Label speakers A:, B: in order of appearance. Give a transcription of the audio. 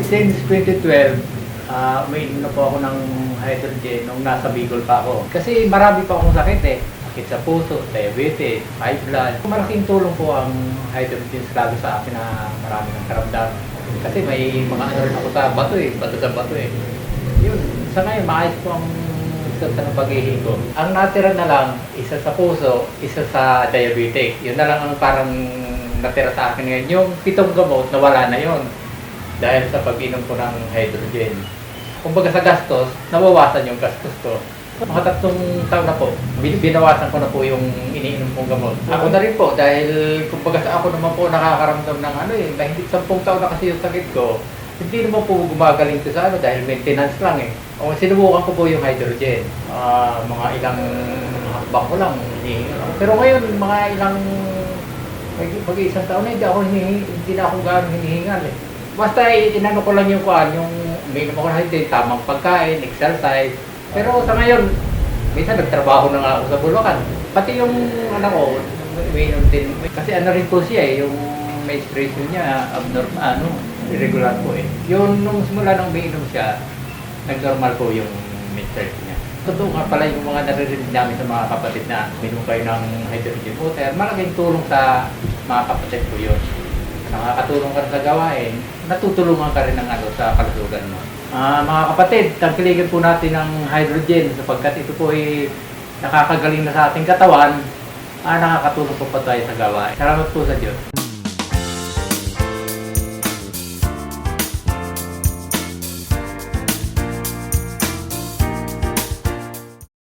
A: Since 2012, umiinom na po ako ng hydrogen nung nasa Bicol pa ako. Kasi marami pa akong sakit eh. Sakit sa puso, diabetes, high blood. Malaking tulong po ang hydrogen lalo sa akin na marami ng karamdaman. Kasi may mga ano rin ako sa bato eh, bato sa bato eh. Yun, sa ngayon, maayos po ang resulta ng pag-ihi ko. Ang natira na lang, isa sa puso, isa sa diabetic. Yun na lang ang parang natira sa akin ngayon. Yung 7 gamot, nawala na yun. Dahil sa pag-inom ko ng hydrogen. Kumbaga sa gastos, nabawasan yung gastos ko. Mga 3 taon na po, binawasan ko na po yung iniinom kong gamot. Ako na rin po, dahil kumbaga sa ako naman po nakakaramdam ng ano eh, mahigit 10 taon na kasi yung sakit ko. Hindi naman po gumagaling ko sa ano dahil maintenance lang eh. O sinubukan ko po yung hydrogen. Mga ilang hakbang ko lang, hinihingal ako. Pero ngayon, mga ilang, mag-isang taon na hindi na ako gano'ng hinihingal eh. Basta inano ko lang yung yung uminom ako ng tamang pagkain, exercise. Pero sa ngayon, minsan nagtrabaho na nga ako sa Bulacan. Pati yung ko, uminom din. Kasi ano rin po siya eh, yung menstruation niya, abnormal, irregular po eh. Yung nung simula nung uminom siya, nag-normal po yung menstruation niya. Totoo nga pala yung mga naririnig namin sa mga kapatid na uminom kayo ng hydrogen water, malaking tulong sa mga kapatid ko yun. Nakakatulong ka rin sa gawain, natutulungan ka rin ng sa kalusugan mo. Mga kapatid, tangkiligan po natin ng hydrogen sapagkat ito po ay nakakagaling na sa ating katawan, nakakatulong po pa tayo sa gawain. Salamat po sa Diyos.